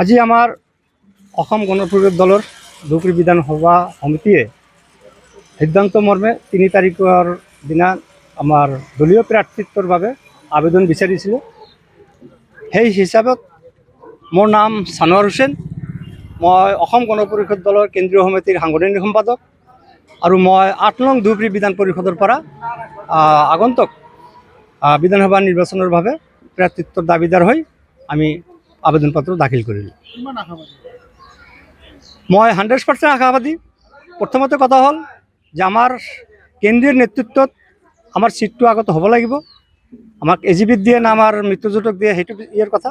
আজি আমাৰ অসম গণ পৰিষদ দলৰ ধুবুৰী বিধানসভা সমিতিয়ে সিদ্ধান্ত মৰ্মে ৩ তাৰিখৰ দিনা আমাৰ দলীয় প্ৰাৰ্থিত্বৰ বাবে আবেদন বিচাৰিছিলোঁ। সেই হিচাপত মোৰ নাম ছানোৱাৰ হুছেইন। মই অসম গণ পৰিষদ দলৰ কেন্দ্ৰীয় সমিতিৰ সাংগঠনিক সম্পাদক আৰু মই ৮ নং ধুবুৰী বিধান পৰিষদৰ পৰা আগন্তুক বিধানসভা নিৰ্বাচনৰ বাবে প্ৰাৰ্থিত্বৰ দাবীদাৰ হৈ আমি আবেদন পত্ৰ দাখিল কৰিলোঁ। মই 100% আশাবাদী। প্ৰথমতে কথা হ'ল যে আমাৰ কেন্দ্ৰীয় নেতৃত্বত আমাৰ চিটটো আগত হ'ব লাগিব। আমাক এজিপিত দিয়ে না আমাৰ মৃত্যুযোজক দিয়ে সেইটো ইয়াৰ কথা।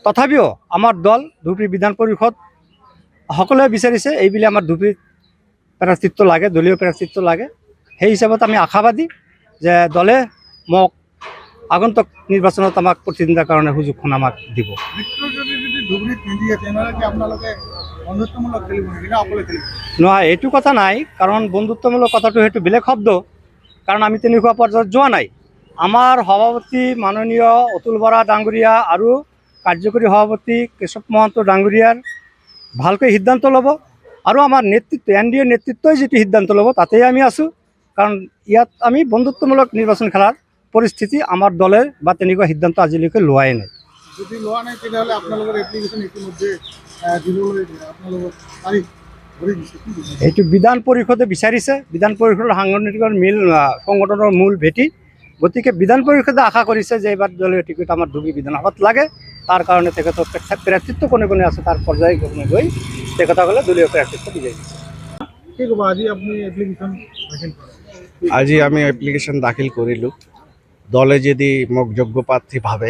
তথাপিও আমাৰ দল ধুবুৰী বিধান পৰিষদ সকলোৱে বিচাৰিছে এইবুলি আমাৰ ধুবুৰীত প্ৰাৰ্থিত্ব লাগে, দলীয় প্ৰাৰ্থিত্ব লাগে। সেই হিচাপত আমি আশাবাদী যে দলে মোক আগন্তুক নিৰ্বাচনত আমাক প্ৰতিদ্বন্দ্বিতাৰ কাৰণে সুযোগখন আমাক দিব। নহয়, এইটো কথা নাই, কাৰণ বন্ধুত্বমূলক কথাটো সেইটো বেলেগ শব্দ। কাৰণ আমি তেনেকুৱা পৰ্যায়ত যোৱা নাই। আমাৰ সভাপতি মাননীয় অতুল বৰা ডাঙৰীয়া আৰু কাৰ্যকৰী সভাপতি কেশৱ মহন্ত ডাঙৰীয়াৰ ভালকৈ সিদ্ধান্ত ল'ব আৰু আমাৰ নেতৃত্ব NDA নেতৃত্বই যিটো সিদ্ধান্ত ল'ব তাতেই আমি আছোঁ। কাৰণ ইয়াত আমি বন্ধুত্বমূলক নিৰ্বাচন খেলাৰ পৰিস্থিতি আমাৰ দলেৰ বা তেনেকুৱা সিদ্ধান্ত আজিলৈকে লোৱাই নাই। যদি লোৱা নাই তেতিয়াহ'লে আপোনালোকৰ এপ্লিকেশ্যন ইতিমধ্যে দিবলৈ আপোনালোকৰ তাৰিখ ধৰি দিছে। এইটো বিধান পৰিষদে বিচাৰিছে। বিধান পৰিষদৰ সাংগঠনিকৰ সংগঠনৰ মূল ভেটি। গতিকে বিধান পৰিষদে আশা কৰিছে যে এইবাৰ দলীয় টিকট আমাৰ ধুবুৰী বিধানসভাত লাগে। তাৰ কাৰণে তেখেতৰ প্ৰাৰ্থিত্ব কোনে কোনে আছে তাৰ পৰ্যায় ক্ৰমে গৈ তেখেতসকলে দলীয় প্ৰাৰ্থিত্ব বিচাৰি দিছে। কি ক'ব, আজি আপুনি এপ্লিকেশ্যন দাখিল কৰে? আজি আমি এপ্লিকেশ্যন দাখিল কৰিলোঁ। দলে যদি মোক যোগ্য প্ৰাৰ্থী ভাবে,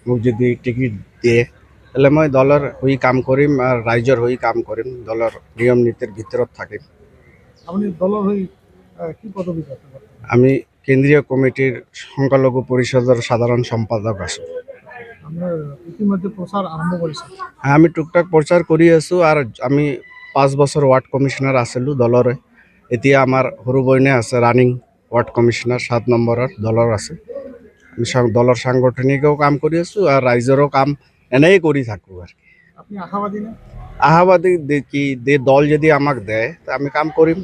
মোক যদি টিকিট দিয়ে, তাহলে মই দলৰ হৈ কাম কৰিম আৰু ৰাইজৰ হৈ কাম কৰিম, দলৰ নিয়ম নীতিৰ ভিতৰত থাকিম। আপুনি দলৰ হৈ কি পদবীত আছে? আমি কেন্দ্ৰীয় কমিটিৰ সংখ্যালঘু পৰিষদৰ সাধাৰণ সম্পাদক আছোঁ। আপোনাৰ ইতিমধ্যে প্ৰচাৰ আৰম্ভ কৰিছে? আমি টুকটাক প্ৰচাৰ কৰি আছোঁ আৰু আমি 5 বছৰ ৱাৰ্ড কমিশ্যনাৰ আছিলোঁ দলৰে। এতিয়া আমাৰ সৰু বইনে আছে ৰানিং ৱাৰ্ড কমিশ্যনাৰ 7 নম্বৰৰ দলৰ আছে। আমি দলৰ সাংগঠনিকও কাম কৰি আছোঁ আৰু ৰাইজৰো কাম এনেই কৰি থাকোঁ আর কি। আপনি আশাবাদী না? আশাবাদী কি দল যদি আমাক দেয় তা আমি কাম কৰিম।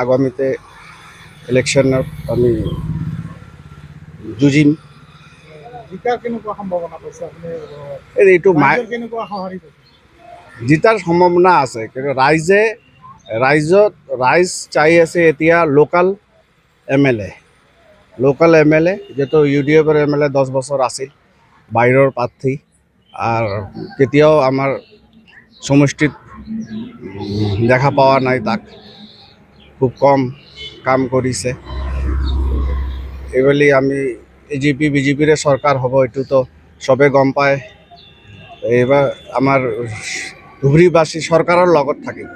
আগামীতে ইলেকশ্যনত আমি যুঁজিম। জিকাৰ কেনেকুৱা সম্ভাৱনা পাইছে আপুনি? এইটো কেনেকুৱা সঁহাৰি পাইছে? জিতাৰ সম্ভাৱনা আছে, কিন্তু ৰাইজ চাই আছে এতিয়া লোকাল MLA। লোকাল MLA যেহেতু UDFৰ MLA 10 বছৰ আছিল, বাহিৰৰ প্ৰাৰ্থী আৰ কেতিয়াও আমাৰ সমষ্টিত দেখা পোৱা নাই তাক। খুব কম কাম কৰিছে। এইবুলি আমি AGP BJPৰে চৰকাৰ হ'ব এইটোতো চবে গম পায়। এইবাৰ আমাৰ ধুবুৰীবাসী চৰকাৰৰ লগত থাকিব।